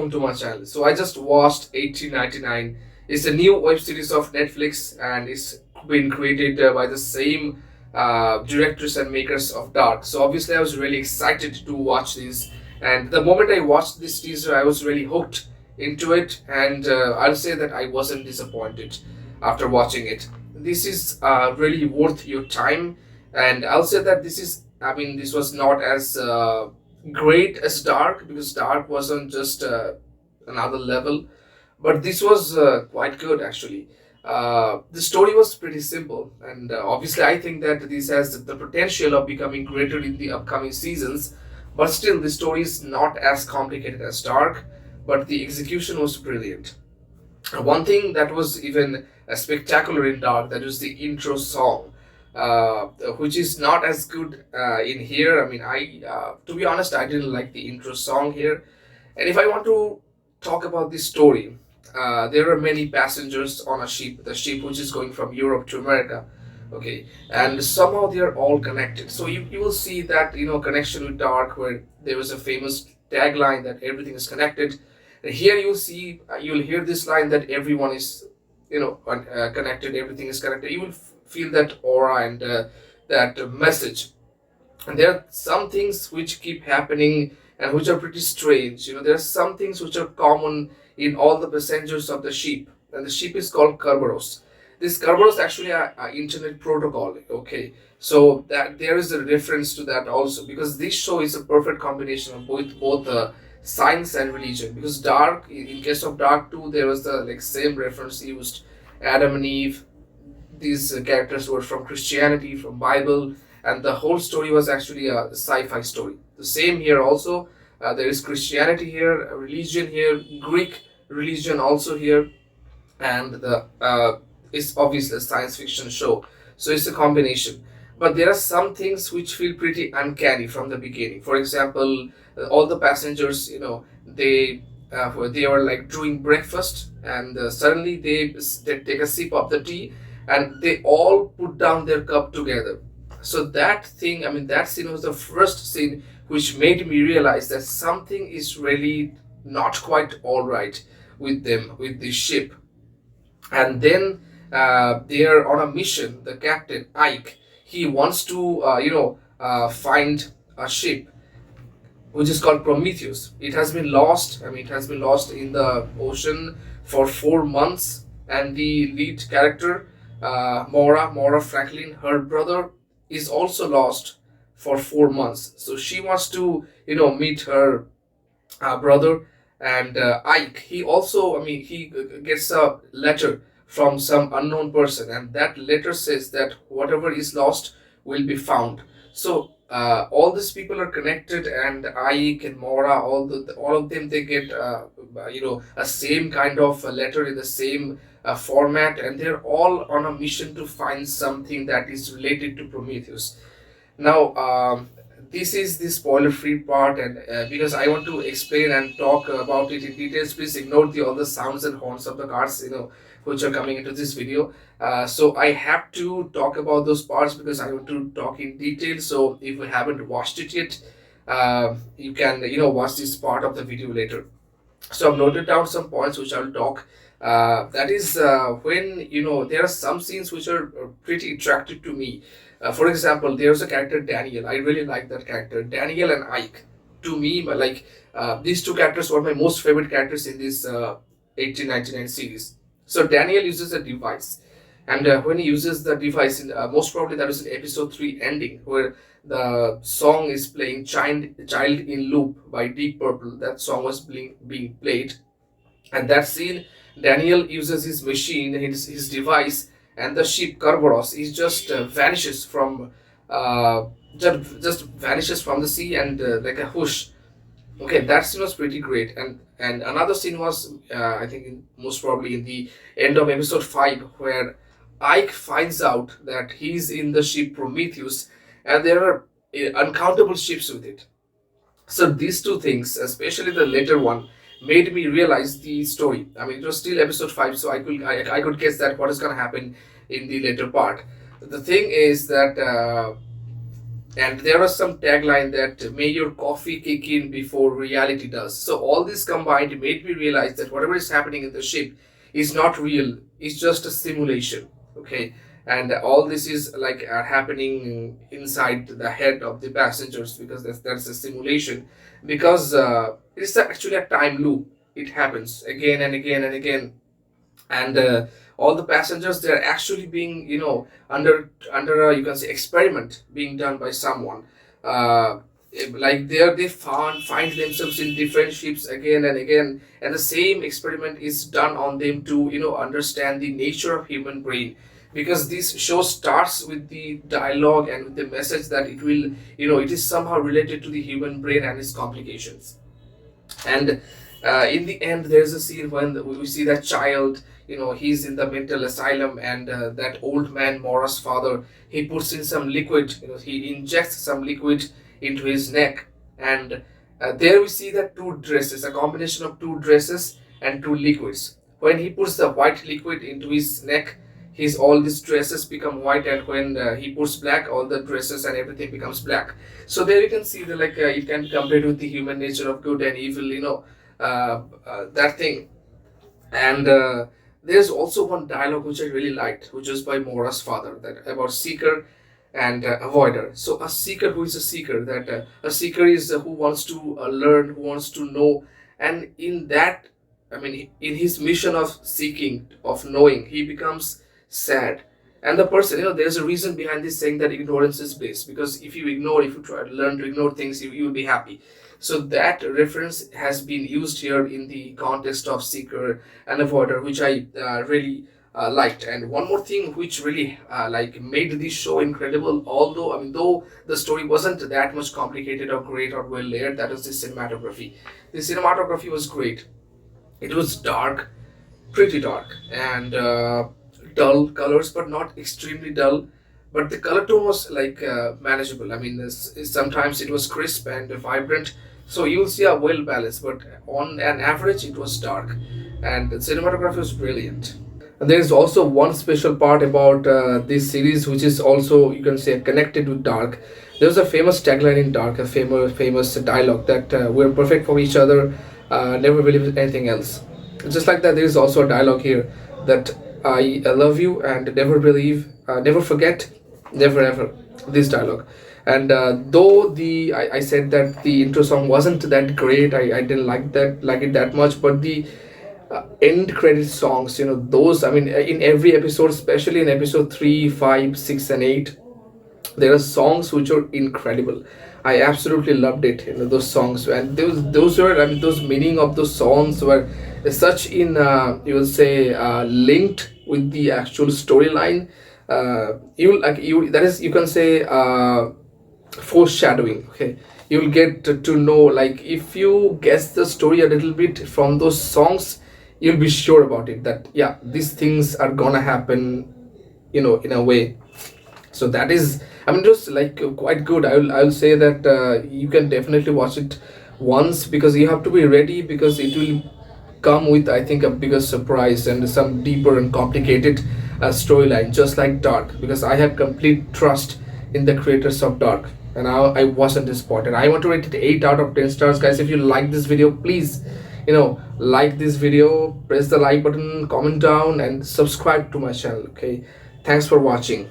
welcome to my channel. So I just watched 1899. It's a new web series of Netflix and it's been created by the same directors and makers of Dark. So obviously I was really excited to watch this, and the moment I watched this teaser I was really hooked into it, and I'll say that I wasn't disappointed after watching it. This is really worth your time, and I'll say that this was not as great as Dark, because Dark wasn't just another level, but this was quite good actually. The story was pretty simple, and obviously, I think that this has the potential of becoming greater in the upcoming seasons. But still, the story is not as complicated as Dark, but the execution was brilliant. One thing that was even spectacular in Dark, that was the intro song, which is not as good in here. I mean, to be honest, I didn't like the intro song here. And if I want to talk about this story, there are many passengers on a ship, the ship which is going from Europe to America. Okay, and somehow they are all connected. So you will see that connection with Dark, where there was a famous tagline that everything is connected. And here you'll hear this line that everyone is connected, everything is connected. You will feel that aura and that message. And there are some things which keep happening and which are pretty strange. There are some things which are common in all the passengers of the ship, and the ship is called Kerberos. This Kerberos actually a internet protocol. Okay, so that there is a reference to that also, because this show is a perfect combination of both science and religion. Because Dark, in case of Dark 2, there was the same reference used. Adam and Eve, these characters were from Christianity, from Bible, and the whole story was actually a sci-fi story. The same here also. There is Christianity here, religion here, Greek religion also here, and the it's obviously a science fiction show, so it's a combination. But there are some things which feel pretty uncanny from the beginning. For example, all the passengers, they were like doing breakfast, and suddenly they take a sip of the tea, and they all put down their cup together. So that thing, I mean, that scene was the first scene which made me realize that something is really not quite all right with them, with the ship. And then they are on a mission. The captain Ike, he wants to find a ship which is called Prometheus. It has been lost. I mean, it has been lost in the ocean for 4 months. And the lead character, Maura Franklin, her brother, is also lost for 4 months. So she wants to, meet her brother. And Ike, he also, he gets a letter from some unknown person, and that letter says that whatever is lost will be found. So all these people are connected, and Ike and Mora, all of them, they get a same kind of a letter in the same format, and they're all on a mission to find something that is related to Prometheus. Now, this is the spoiler-free part, and because I want to explain and talk about it in details, please ignore all the sounds and horns of the cars, which are coming into this video. So I have to talk about those parts because I want to talk in detail. So if you haven't watched it yet, you can watch this part of the video later. So I've noted down some points which I'll talk. That is when there are some scenes which are pretty attractive to me. For example, there's a character Daniel. I really like that character, Daniel and Ike. To me, these two characters were my most favorite characters in this 1899 series. So Daniel uses a device, and when he uses the device, most probably that was in episode 3 ending, where the song is playing Child in Loop by Deep Purple. That song was being played, and that scene, Daniel uses his machine, his device, and the ship Kerberos is just vanishes from just vanishes from the sea, and like a whoosh. Okay, that scene was pretty great, and another scene was I think most probably in the end of episode 5, where Ike finds out that he's in the ship Prometheus, and there are uncountable ships with it. So these two things, especially the later one, made me realize the story. I mean, it was still episode 5, so I could guess that what is going to happen in the later part. The thing is that And there was some tagline that may your coffee kick in before reality does. So all this combined made me realize that whatever is happening in the ship is not real, it's just a simulation. Okay. And all this is like happening inside the head of the passengers, because that's a simulation, because it's actually a time loop. It happens again and again and again. And all the passengers, they're actually being, under you can say experiment being done by someone. uh, like there they find themselves in different ships again and again, and the same experiment is done on them to understand the nature of human brain, because this show starts with the dialogue and with the message that it will, it is somehow related to the human brain and its complications. And in the end, there's a scene when we see that child, he's in the mental asylum, and that old man Mora's father, he puts in some liquid, he injects some liquid into his neck. And there we see that two dresses, a combination of two dresses and two liquids. When he puts the white liquid into his neck, his all these dresses become white, and when he puts black, all the dresses and everything becomes black. So there you can see that, like, it can be compared with the human nature of good and evil, that thing. And there's also one dialogue which I really liked, which is by Mora's father, that about seeker and avoider. So a seeker, who is a seeker, that a seeker is who wants to learn, who wants to know. And in that, I mean, in his mission of seeking, of knowing, he becomes sad. And the person, there's a reason behind this saying that ignorance is bliss, because if you ignore, if you try to learn to ignore things, you will be happy. So that reference has been used here in the context of seeker and avoider, which I really liked. And one more thing which really like made this show incredible, although, I mean, though the story wasn't that much complicated or great or well layered, that was the cinematography. The cinematography was great. It was dark, pretty dark, and dull colors, but not extremely dull. But the color tone was like manageable. I mean, sometimes it was crisp and vibrant, so you'll see a well balanced. But on an average, it was dark, and the cinematography was brilliant. And there is also one special part about this series, which is also, you can say, connected with Dark. There's a famous tagline in Dark, a famous dialogue that we're perfect for each other, never believe anything else. Just like that, there is also a dialogue here that I love you and never believe, never forget, never ever. This dialogue. And though I said that the intro song wasn't that great, I didn't like it that much, but the end credit songs, those, I mean, in every episode, especially in episode 3, 5, 6, and 8, there are songs which are incredible. I absolutely loved it, those songs. And those were, I mean, those meaning of those songs were such in, you will say, linked with the actual storyline. You that is, you can say, foreshadowing. Okay, you'll get to know, like, if you guess the story a little bit from those songs, you'll be sure about it, that yeah, these things are gonna happen, in a way. So that is, I mean, it was like quite good. I will say that you can definitely watch it once, because you have to be ready, because it will come with, I think, a bigger surprise and some deeper and complicated storyline, just like Dark, because I have complete trust in the creators of Dark, and I wasn't disappointed. I want to rate it 8 out of 10 stars, guys. If you like this video, please, like this video, press the like button, comment down, and subscribe to my channel. Okay, thanks for watching.